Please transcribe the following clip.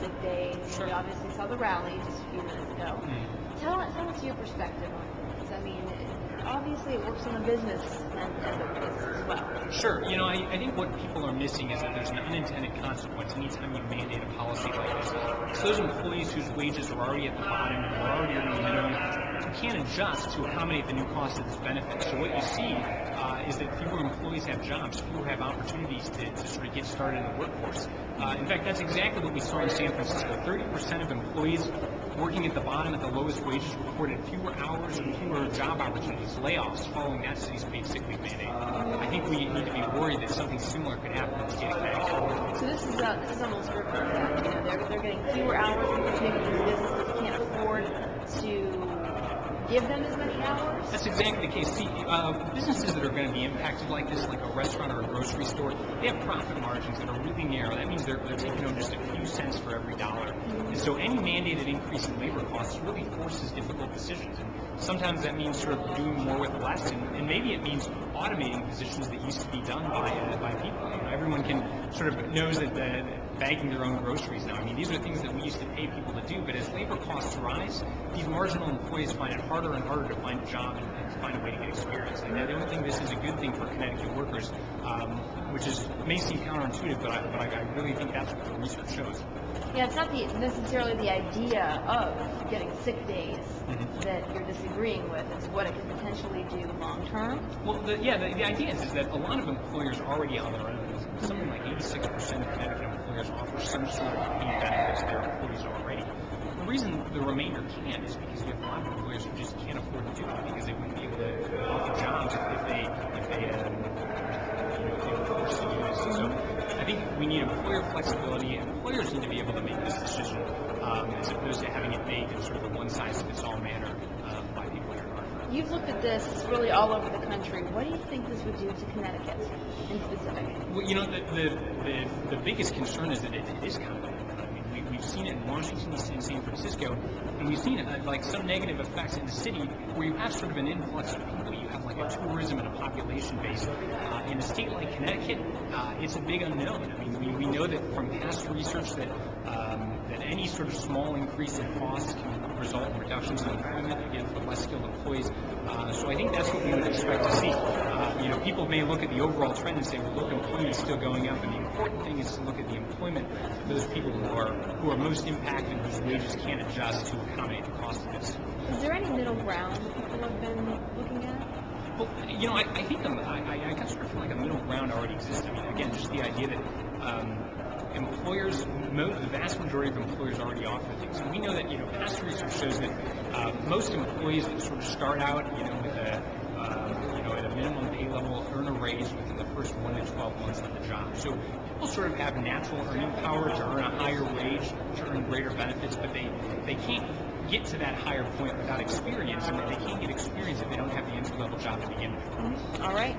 sick days. Sure. We obviously saw the rally just a few minutes ago. Tell us your perspective on this. I mean, obviously it works on the business end of this as well. Sure. I think what people are missing is that there's an unintended consequence anytime you mandate a policy like this. It's those employees whose wages are already at the bottom, who are already earning the minimum, who can't adjust to accommodate the new cost of this benefit. So what you see is that fewer employees have jobs, fewer have opportunities to sort of get started in the workforce. In fact, that's exactly what we saw in San Francisco. 30% of employees working at the bottom at the lowest wages reported fewer hours and fewer job opportunities, layoffs following that city's paid sick leave mandate. I think we need to be worried that something similar could happen in the state of Connecticut. So this is almost reverse that. They're getting fewer hours because maybe these businesses can't afford to give them as many hours? That's exactly the case. See, businesses that are going to be impacted like this, like a restaurant or a grocery store, they have profit margins that are really narrow. That means they're taking home just a few cents for every dollar. And so any mandated increase in labor costs really forces difficult decisions. And sometimes that means sort of doing more with less, and maybe it means automating positions that used to be done by people. Everyone can sort of knows that bagging their own groceries now. I mean, these are things that we used to pay people to do, but as labor costs rise, these marginal employees find it harder and harder to find a job and to find a way to get experience. And I don't think this is a good thing for Connecticut workers, which may seem counterintuitive, but I really think that's what the research shows. Yeah, it's not necessarily the idea of getting sick days that you're disagreeing with. It's what it can potentially do long term. Well, the idea is that a lot of employers are already on their own. Something like 86% of Connecticut employers offer some sort of paid benefits to their employees already. The reason the remainder can't is because you have a lot of employers who just can't afford to do it because they wouldn't be able to offer jobs if they were forced to do this. So I think we need employer flexibility, and employers need to be able to make this decision as opposed to having it made in sort of a one-size-fits-all manner by people here in Hartford. You've looked at this really all over the country. What do you think this would do to Connecticut in specific? Well, the biggest concern is that it is complicated. I mean, we've seen it in Washington, in San Francisco, and we've seen it like some negative effects in the city where you have sort of an influx of people. You have like a tourism and a population base. In a state like Connecticut, it's a big unknown. I mean, we know that from past research that any sort of small increase in costs can result in reductions in employment, again, for less skilled employees. So I think that's what we would expect to see. People may look at the overall trend and say, well, look, employment is still going up, and the important thing is to look at the employment for those people who are most impacted, whose wages can't adjust to accommodate the cost of this. Is there any middle ground that people have been looking at? Well, I think I kind of sort of feel like a middle ground already exists. I mean, again, just the idea that employers, the vast majority of employers already offer things. And we know that, past research shows that most employees that sort of start out, with at a minimum pay level, earn a raise within the first 1 to 12 months on the job. So people sort of have natural earning power to earn a higher wage, to earn greater benefits, but they can't get to that higher point without experience, and they can't get experience if they don't have the entry-level job to begin with. All right.